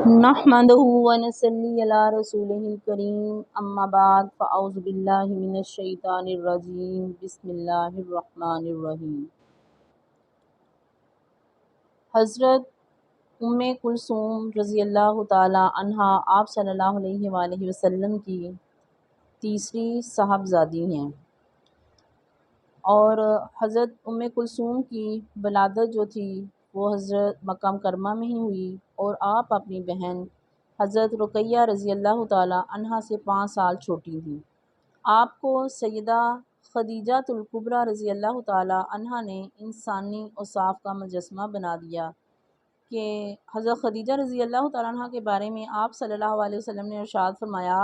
نحمدہ ونصلی علی رسولہ الکریم اما بعد فاعوذ باللہ من الشیطان الرجیم بسم اللہ الرحمن الرحیم۔ حضرت کلثوم رضی اللہ تعالی عنہا آپ صلی اللہ علیہ وآلہ وسلم کی تیسری صاحبزادی ہیں، اور حضرت کلثوم کی ولادت جو تھی وہ حضرت مکہ مکرمہ میں ہی ہوئی، اور آپ اپنی بہن حضرت رقیہ رضی اللہ تعالی عنہا سے 5 سال چھوٹی تھیں۔ آپ کو سیدہ خدیجہ الکبریٰ رضی اللہ تعالی عنہا نے انسانی اوصاف کا مجسمہ بنا دیا کہ حضرت خدیجہ رضی اللہ تعالی عنہا کے بارے میں آپ صلی اللہ علیہ وسلم نے ارشاد فرمایا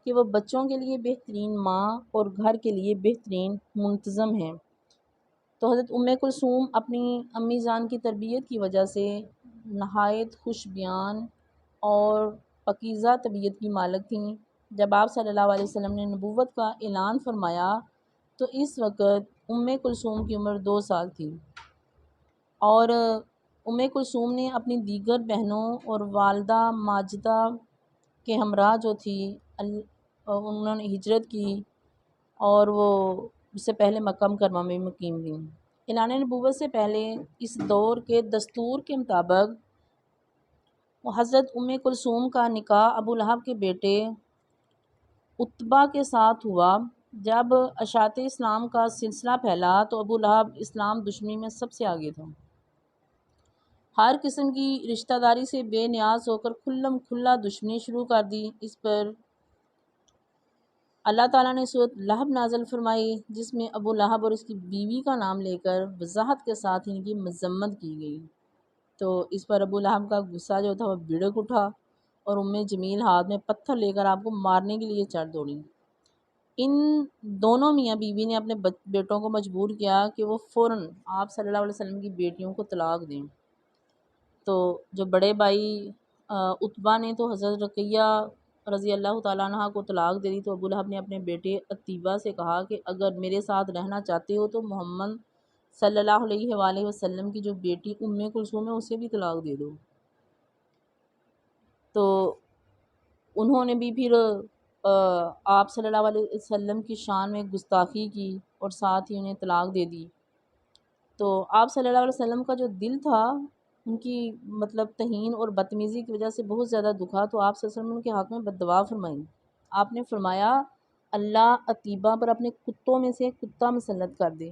کہ وہ بچوں کے لیے بہترین ماں اور گھر کے لیے بہترین منتظم ہیں۔ تو حضرت کلثوم اپنی امی جان کی تربیت کی وجہ سے نہایت خوش بیان اور پاکیزہ طبیعت کی مالک تھیں۔ جب آپ صلی اللہ علیہ وسلم نے نبوت کا اعلان فرمایا تو اس وقت کلثوم کی عمر 2 سال تھی، اور کلثوم نے اپنی دیگر بہنوں اور والدہ ماجدہ کے ہمراہ جو تھی انہوں نے ہجرت کی، اور وہ اس سے پہلے مکہ مکرمہ میں مقیم تھیں۔ اعلان نبوت سے پہلے اس دور کے دستور کے مطابق حضرت کلثوم کا نکاح ابو لہب کے بیٹے عتبہ کے ساتھ ہوا۔ جب اشاعت اسلام کا سلسلہ پھیلا تو ابو لہب اسلام دشمنی میں سب سے آگے تھا۔ ہر قسم کی رشتہ داری سے بے نیاز ہو کر کھلم کھلا دشمنی شروع کر دی۔ اس پر اللہ تعالیٰ نے سورۃ لہب نازل فرمائی، جس میں ابو لہب اور اس کی بیوی کا نام لے کر وضاحت کے ساتھ ان کی مذمت کی گئی۔ تو اس پر ابو لہب کا غصہ جو تھا وہ بھڑک اٹھا، اور جمیل ہاتھ میں پتھر لے کر آپ کو مارنے کے لیے چڑھ دوڑی۔ ان دونوں میاں بیوی نے اپنے بیٹوں کو مجبور کیا کہ وہ فوراً آپ صلی اللہ علیہ وسلم کی بیٹیوں کو طلاق دیں۔ تو جو بڑے بھائی عتبہ نے تو حضرت رقیہ رضی اللہ تعالیٰ عنہ کو طلاق دے دی، تو ابو لہب نے اپنے بیٹے عتیبہ سے کہا کہ اگر میرے ساتھ رہنا چاہتے ہو تو محمد صلی اللہ علیہ وآلہ وسلم کی جو بیٹی کلثوم ہے اسے بھی طلاق دے دو۔ تو انہوں نے بھی پھر آپ صلی اللہ علیہ وسلم کی شان میں گستاخی کی اور ساتھ ہی انہیں طلاق دے دی۔ تو آپ صلی اللہ علیہ وسلم کا جو دل تھا ان کی توہین اور بدتمیزی کی وجہ سے بہت زیادہ دکھا، تو آپ صلی اللہ علیہ وسلم کے حق میں بد دعا فرمائی۔ آپ نے فرمایا اللہ عتیبہ پر اپنے کتوں میں سے ایک کتا مسلط کر دے۔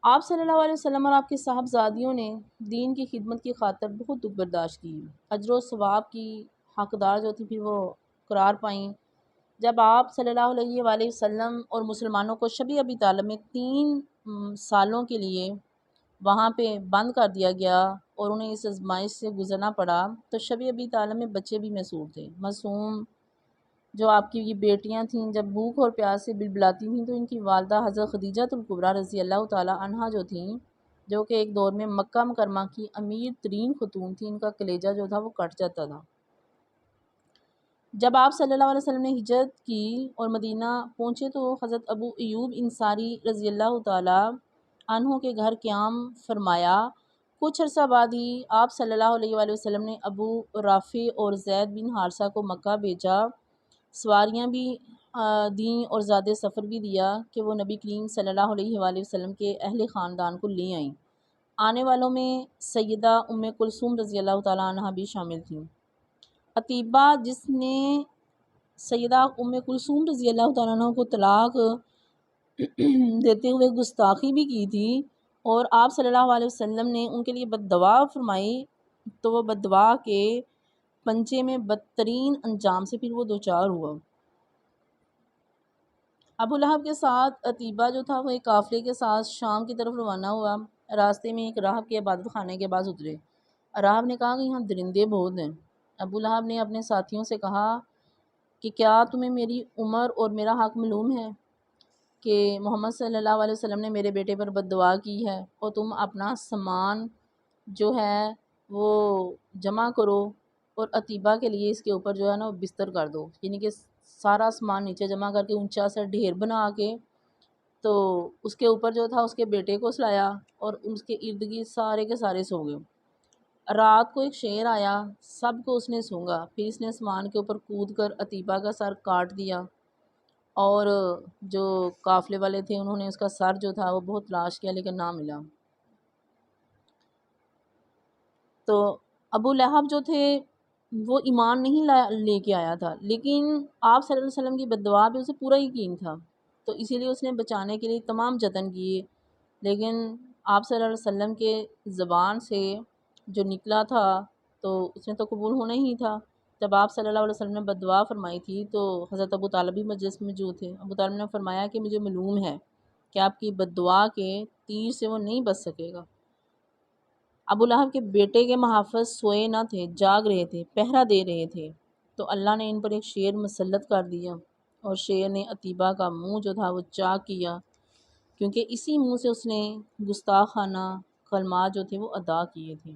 آپ صلی اللہ علیہ وسلم اور آپ کے صاحبزادیوں نے دین کی خدمت کی خاطر بہت دکھ برداشت کی، اجر و ثواب کی حقدار جو تھی پھر وہ قرار پائیں۔ جب آپ صلی اللہ علیہ وآلہ وسلم اور مسلمانوں کو شب ابی طالب میں 3 سالوں کے لیے وہاں پہ بند کر دیا گیا اور انہیں اس آزمائش سے گزرنا پڑا، تو شب ابی طالب میں بچے بھی محصور تھے، معصوم جو آپ کی یہ بیٹیاں تھیں جب بھوک اور پیاس سے بلبلاتی تھیں تو ان کی والدہ حضرت خدیجہ الکبریٰ رضی اللہ تعالی عنہا جو تھیں، جو کہ ایک دور میں مکہ مکرمہ کی امیر ترین خاتون تھیں، ان کا کلیجہ جو تھا وہ کٹ جاتا تھا۔ جب آپ صلی اللہ علیہ وسلم نے ہجرت کی اور مدینہ پہنچے تو حضرت ابو ایوب انصاری رضی اللہ تعالی عنہ کے گھر قیام فرمایا۔ کچھ عرصہ بعد ہی آپ صلی اللہ علیہ وآلہ وسلم نے ابو رافع اور زید بن حارثہ کو مکہ بھیجا، سواریاں بھی دیں اور زاد سفر بھی دیا کہ وہ نبی کریم صلی اللہ علیہ وآلہ وسلم کے اہل خاندان کو لے آئیں۔ آنے والوں میں سیدہ کلثوم رضی اللہ تعالی عنہ بھی شامل تھیں۔ عتیبہ جس نے سیدہ کلثوم رضی اللہ تعالیٰ عنہ کو طلاق دیتے ہوئے گستاخی بھی کی تھی، اور آپ صلی اللہ علیہ وسلم نے ان کے لیے بد دعا فرمائی، تو وہ بد دعا کے پنجے میں بدترین انجام سے پھر وہ دوچار ہوا۔ ابو لہب کے ساتھ عتیبہ جو تھا وہ ایک قافلے کے ساتھ شام کی طرف روانہ ہوا۔ راستے میں ایک راہب کے عبادت خانے کے پاس اترے۔ راہب نے کہا کہ یہاں درندے بہت ہیں۔ ابو لہب نے اپنے ساتھیوں سے کہا کہ کیا تمہیں میری عمر اور میرا حق معلوم ہے کہ محمد صلی اللہ علیہ وسلم نے میرے بیٹے پر بد دعا کی ہے، اور تم اپنا سامان جو ہے وہ جمع کرو اور عتیبہ کے لیے اس کے اوپر جو ہے نا وہ بستر کر دو، یعنی کہ سارا سامان نیچے جمع کر کے اونچا سا ڈھیر بنا کے تو اس کے اوپر جو تھا اس کے بیٹے کو سلایا اور اس کے ارد گرد سارے کے سارے سو گئے۔ رات کو ایک شیر آیا، سب کو اس نے سونگا، پھر اس نے آسمان کے اوپر کود کر عتیبہ کا سر کاٹ دیا، اور جو قافلے والے تھے انہوں نے اس کا سر جو تھا وہ بہت تلاش کیا لیکن نہ ملا۔ تو ابو لہب جو تھے وہ ایمان نہیں لے کے آیا تھا، لیکن آپ صلی اللہ علیہ وسلم کی بددعا پہ اسے پورا یقین تھا، تو اسی لیے اس نے بچانے کے لیے تمام جتن کیے، لیکن آپ صلی اللہ علیہ وسلم کے زبان سے جو نکلا تھا تو اس نے تو قبول ہونا ہی تھا۔ جب آپ صلی اللہ علیہ وسلم نے بددعا فرمائی تھی تو حضرت ابو طالب بھی مجلس میں موجود تھے۔ ابو طالب نے فرمایا کہ مجھے معلوم ہے کہ آپ کی بددعا کے تیر سے وہ نہیں بچ سکے گا۔ ابو لہب کے بیٹے کے محافظ سوئے نہ تھے، جاگ رہے تھے، پہرا دے رہے تھے، تو اللہ نے ان پر ایک شیر مسلط کر دیا، اور شیر نے عتیبہ کا منہ جو تھا وہ چاک کیا، کیونکہ اسی منہ سے اس نے گستاخانہ کلمات جو تھے وہ ادا کیے تھے۔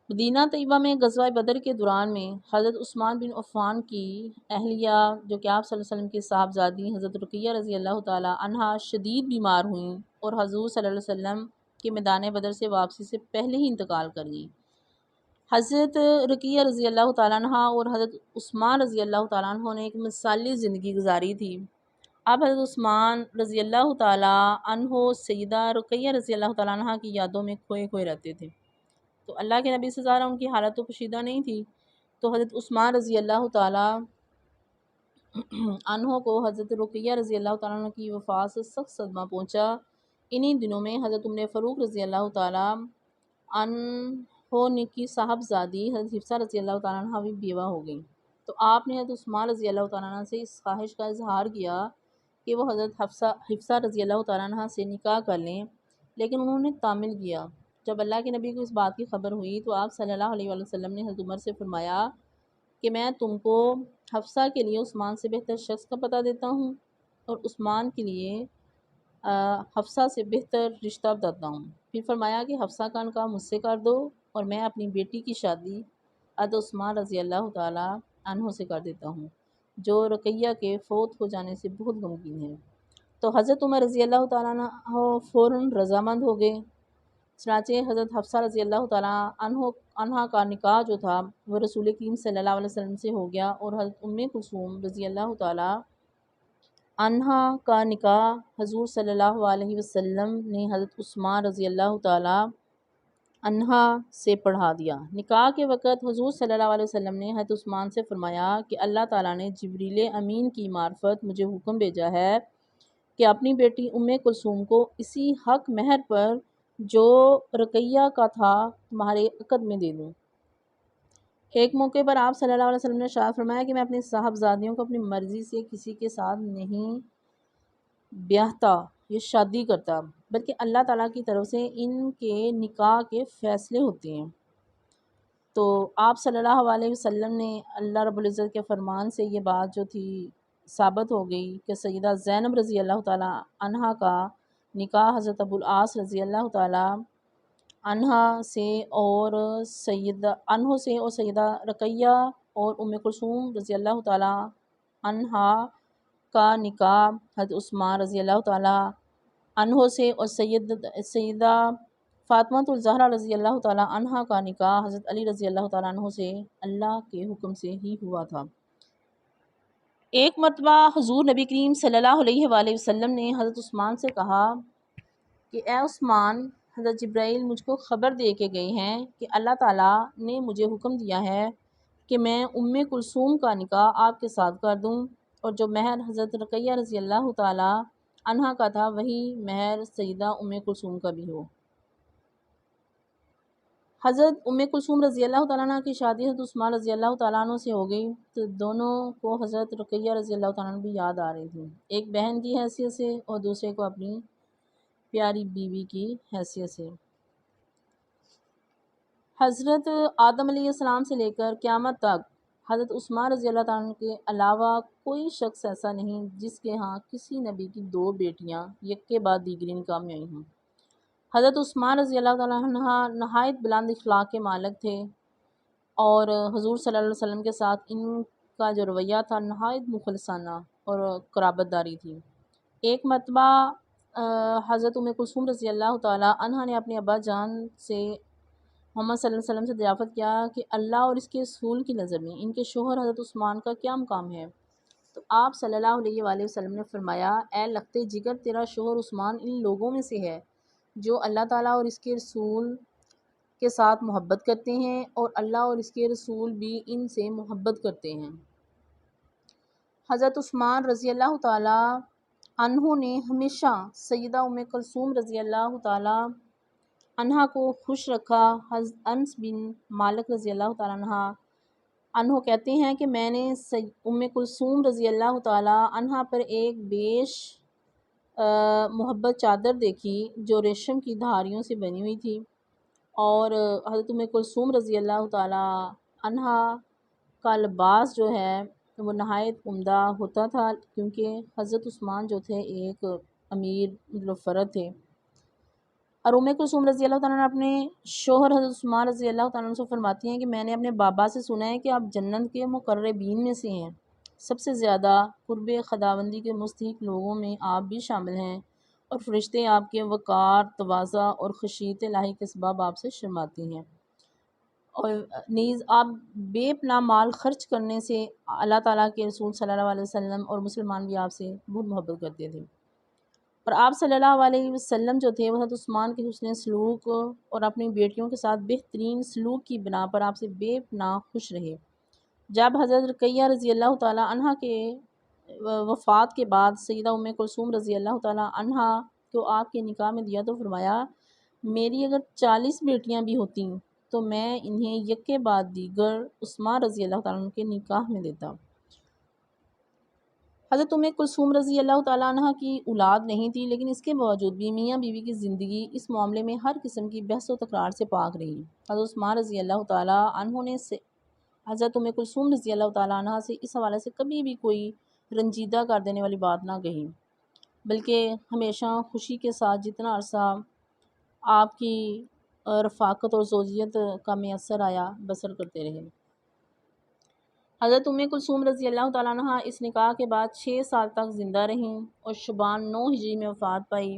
مدینہ طیبہ میں غزوہ بدر کے دوران میں حضرت عثمان بن عفان کی اہلیہ جو کہ آپ صلی اللہ علیہ وسلم کی صاحبزادی حضرت رقیہ رضی اللہ تعالی عنہا شدید بیمار ہوئیں اور حضور صلی اللہ علیہ وسلم کے میدان بدر سے واپسی سے پہلے ہی انتقال کر گئیں۔ حضرت رقیہ رضی اللہ تعالیٰ عنہ اور حضرت عثمان رضی اللہ تعالیٰ عنہ نے ایک مثالی زندگی گزاری تھی۔ اب حضرت عثمان رضی اللہ تعالیٰ عنہ سیدہ رقیہ رضی اللہ تعالیٰ عنہ کی یادوں میں کھوئے کھوئے رہتے تھے، تو اللہ کے نبی سے زیادہ ان کی حالت تو پوشیدہ نہیں تھی، تو حضرت عثمان رضی اللہ تعالیٰ عنہ کو حضرت رقیہ رضی اللہ تعالیٰ عنہ کی وفات سے سخت صدمہ پہنچا۔ انہی دنوں میں حضرت عمر فاروق رضی اللہ تعالیٰ عنہ کی صاحبزادی حضرت حفصہ رضی اللہ تعالیٰ عنہ بھی بیوہ ہو گئیں، تو آپ نے حضرت عثمان رضی اللہ تعالیٰ عنہ سے اس خواہش کا اظہار کیا کہ وہ حضرت حفصہ رضی اللہ تعالیٰ عنہ سے نکاح کر لیں، لیکن انہوں نے تعمیل کیا۔ جب اللہ کے نبی کو اس بات کی خبر ہوئی تو آپ صلی اللہ علیہ وسلم نے حضرت عمر سے فرمایا کہ میں تم کو حفصہ کے لیے عثمان سے بہتر شخص کا پتہ دیتا ہوں، اور عثمان کے لیے حفصہ سے بہتر رشتہ بتاتا ہوں۔ پھر فرمایا کہ حفصہ کا نکاح مجھ سے کر دو اور میں اپنی بیٹی کی شادی حضرت عثمان رضی اللہ تعالیٰ عنہ سے کر دیتا ہوں، جو رقیہ کے فوت ہو جانے سے بہت غمگین ہے۔ تو حضرت عمر رضی اللہ تعالیٰ عنہ فوراً رضامند ہو گئے۔ چنانچہ حضرت حفصہ رضی اللہ تعالیٰ عنہ کا نکاح جو تھا وہ رسول کریم صلی اللہ علیہ وسلم سے ہو گیا، اور حضرت ام کلثوم رضی اللہ تعالیٰ عنہا کا نکاح حضور صلی اللہ علیہ وسلم نے حضرت عثمان رضی اللہ تعالیٰ عنہا سے پڑھا دیا۔ نکاح کے وقت حضور صلی اللہ علیہ وسلم نے حضرت عثمان سے فرمایا کہ اللہ تعالیٰ نے جبریل امین کی معرفت مجھے حکم بھیجا ہے کہ اپنی بیٹی ام کلثوم کو اسی حق مہر پر جو رقیہ کا تھا تمہارے عقد میں دے دوں۔ ایک موقع پر آپ صلی اللہ علیہ وسلم نے ارشاد فرمایا کہ میں اپنی صاحبزادیوں کو اپنی مرضی سے کسی کے ساتھ نہیں بیاہتا یا شادی کرتا، بلکہ اللہ تعالیٰ کی طرف سے ان کے نکاح کے فیصلے ہوتے ہیں۔ تو آپ صلی اللہ علیہ وسلم نے اللہ رب العزت کے فرمان سے یہ بات جو تھی ثابت ہو گئی کہ سیدہ زینب رضی اللہ تعالیٰ عنہا کا نکاح حضرت ابو العاص رضی اللہ تعالیٰ عنہا سے اور سیدہ رقیہ اور ام کلثوم رضی اللہ تعالیٰ عنہا کا نکاح حضرت عثمان رضی اللہ تعالیٰ عنہ سے اور سیدہ فاطمہ الزہرا رضی اللہ تعالیٰ عنہا کا نکاح حضرت علی رضی اللہ تعالیٰ عنہ سے اللہ کے حکم سے ہی ہوا تھا۔ ایک مرتبہ حضور نبی کریم صلی اللہ علیہ وآلہ وسلم نے حضرت عثمان سے کہا کہ اے عثمان، حضرت جبرائیل مجھ کو خبر دے کے گئے ہیں کہ اللہ تعالیٰ نے مجھے حکم دیا ہے کہ میں ام کلثوم کا نکاح آپ کے ساتھ کر دوں، اور جو مہر حضرت رقیہ رضی اللہ تعالیٰ عنہا کا تھا وہی مہر سیدہ ام کلثوم کا بھی ہو۔ حضرت ام کلثوم رضی اللہ تعالیٰ عنہ کی شادی حضرت عثمان رضی اللہ تعالیٰ عنہ سے ہو گئی، تو دونوں کو حضرت رقیہ رضی اللہ تعالیٰ عنہ بھی یاد آ رہی تھی، ایک بہن کی حیثیت سے اور دوسرے کو اپنی پیاری بیوی کی حیثیت سے۔ حضرت آدم علیہ السلام سے لے کر قیامت تک حضرت عثمان رضی اللہ تعالیٰ عنہ کے علاوہ کوئی شخص ایسا نہیں جس کے ہاں کسی نبی کی دو بیٹیاں یک کے بعد دیگری نکاح میں آئی ہوں۔ حضرت عثمان رضی اللہ تعالیٰ عنہ نہایت بلند اخلاق کے مالک تھے، اور حضور صلی اللہ علیہ وسلم کے ساتھ ان کا جو رویہ تھا نہایت مخلصانہ اور قرابت داری تھی۔ ایک مرتبہ حضرت کلثوم رضی اللہ تعالیٰ عنہ نے اپنے ابا جان سے محمد صلی اللہ علیہ وسلم سے دریافت کیا کہ اللہ اور اس کے رسول کی نظر میں ان کے شوہر حضرت عثمان کا کیا مقام ہے؟ تو آپ صلی اللہ علیہ وآلہ وسلم نے فرمایا، اے لخت جگر، تیرا شوہر عثمان ان لوگوں میں سے ہے جو اللہ تعالیٰ اور اس کے رسول کے ساتھ محبت کرتے ہیں، اور اللہ اور اس کے رسول بھی ان سے محبت کرتے ہیں۔ حضرت عثمان رضی اللہ تعالیٰ عنہ نے ہمیشہ سیدہ کلثوم رضی اللہ تعالیٰ عنہ کو خوش رکھا۔ حضرت انس بن مالک رضی اللہ تعالیٰ عنہ کہتے ہیں کہ میں نے کلثوم رضی اللہ تعالیٰ عنہ پر ایک بیش محبت چادر دیکھی جو ریشم کی دھاریوں سے بنی ہوئی تھی، اور حضرت کلثوم رضی اللہ تعالیٰ عنہ کا لباس جو ہے وہ نہایت عمدہ ہوتا تھا، کیونکہ حضرت عثمان جو تھے ایک امیر فرد تھے۔ اور کلثوم رضی اللہ تعالیٰ عنہ اپنے شوہر حضرت عثمان رضی اللہ تعالیٰ عنہ سے فرماتی ہیں کہ میں نے اپنے بابا سے سنا ہے کہ آپ جنت کے مقربین میں سے ہیں، سب سے زیادہ قرب خداوندی کے مستحق لوگوں میں آپ بھی شامل ہیں، اور فرشتے آپ کے وقار، تواضع اور خشیت الہی کے سبب آپ سے شرماتے ہیں، اور نیز آپ بے پناہ مال خرچ کرنے سے اللہ تعالیٰ کے رسول صلی اللہ علیہ وسلم اور مسلمان بھی آپ سے بہت محبت کرتے تھے۔ اور آپ صلی اللہ علیہ وسلم جو تھے وہ حضرت عثمان کے حسن سلوک اور اپنی بیٹیوں کے ساتھ بہترین سلوک کی بنا پر آپ سے بے پناہ خوش رہے۔ جب حضرت رقیہ رضی اللہ تعالیٰ عنہ کے وفات کے بعد سیدہ کلثوم رضی اللہ تعالیٰ عنہ کو آپ کے نکاح میں دیا تو فرمایا، میری اگر 40 بیٹیاں بھی ہوتیں تو میں انہیں یکے بعد دیگر عثمان رضی اللہ تعالیٰ عنہ کے نکاح میں دیتا۔ حضرت کلثوم رضی اللہ تعالیٰ عنہ کی اولاد نہیں تھی، لیکن اس کے باوجود بھی میاں بیوی کی زندگی اس معاملے میں ہر قسم کی بحث و تکرار سے پاک رہی۔ حضرت عثمان رضی اللہ تعالیٰ عنہ نے حضرت کلثوم رضی اللہ تعالیٰ عنہ سے اس حوالے سے کبھی بھی کوئی رنجیدہ کر دینے والی بات نہ کہی، بلکہ ہمیشہ خوشی کے ساتھ جتنا عرصہ آپ کی رفاقت اور زوجیت کا میسر آیا بسر کرتے رہے۔ حضرت کلثوم رضی اللہ تعالیٰ عنہ اس نکاح کے بعد 6 سال تک زندہ رہیں اور شعبان 9 ہجری میں وفات پائی۔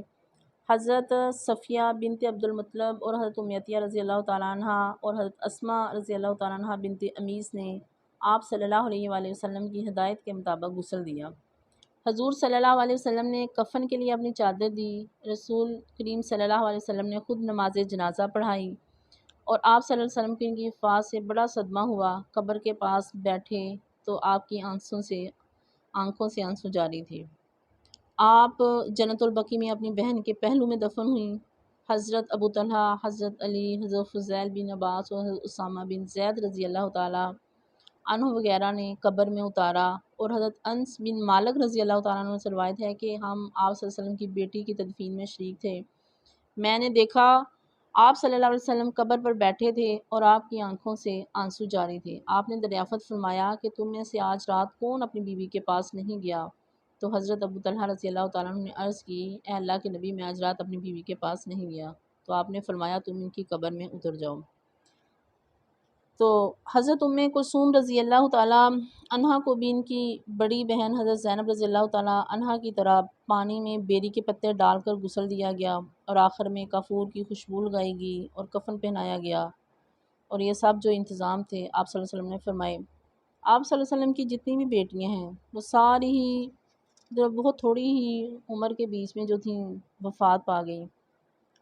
حضرت صفیہ بنت عبد المطلب اور حضرت عطیہ رضی اللہ تعالیٰ عنہ اور حضرت اسماء رضی اللہ تعالیٰ عنہ بنت امیس نے آپ صلی اللہ علیہ وآلہ وسلم کی ہدایت کے مطابق غسل دیا۔ حضور صلی اللہ علیہ وسلم نے کفن کے لیے اپنی چادر دی۔ رسول کریم صلی اللہ علیہ وسلم نے خود نماز جنازہ پڑھائی، اور آپ صلی اللہ علیہ وسلم کی وفات سے بڑا صدمہ ہوا۔ قبر کے پاس بیٹھے تو آپ کی آنکھوں سے آنسو جاری تھے۔ آپ جنت البقیع میں اپنی بہن کے پہلو میں دفن ہوئیں۔ حضرت ابو طلحہ، حضرت علی، حضرت فضیل بن عباس اور حضرت اسامہ بن زید رضی اللہ تعالیٰ عنہ وغیرہ نے قبر میں اتارا، اور حضرت انس بن مالک رضی اللہ تعالیٰ عنہ سے روایت ہے کہ ہم آپ صلی اللہ علیہ وسلم کی بیٹی کی تدفین میں شریک تھے۔ میں نے دیکھا آپ صلی اللہ علیہ وسلم قبر پر بیٹھے تھے اور آپ کی آنکھوں سے آنسو جاری تھے۔ آپ نے دریافت فرمایا کہ تم میں سے آج رات کون اپنی بیوی کے پاس نہیں گیا؟ تو حضرت ابو طلحہ رضی اللہ تعالیٰ عنہ نے عرض کی، اے اللہ کے نبی، میں آج رات اپنی بیوی کے پاس نہیں گیا۔ تو آپ نے فرمایا، تم ان کی قبر میں اتر جاؤ۔ تو حضرت کلثوم رضی اللہ تعالیٰ عنہ کو بھی ان کی بڑی بہن حضرت زینب رضی اللہ تعالیٰ عنہ کی طرح پانی میں بیری کے پتے ڈال کر غسل دیا گیا، اور آخر میں کافور کی خوشبو لگائی گئی اور کفن پہنایا گیا، اور یہ سب جو انتظام تھے آپ صلی اللہ علیہ وسلم نے فرمائے۔ آپ صلی اللہ علیہ وسلم کی جتنی بھی بیٹیاں ہیں وہ ساری ہی بہت تھوڑی ہی عمر کے بیچ میں جو تھیں وفات پا گئیں۔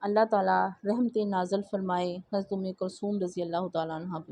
اللہ تعالیٰ رحمت نازل فرمائے حضرت کلثوم رضی اللہ تعالیٰ عنہ پہ۔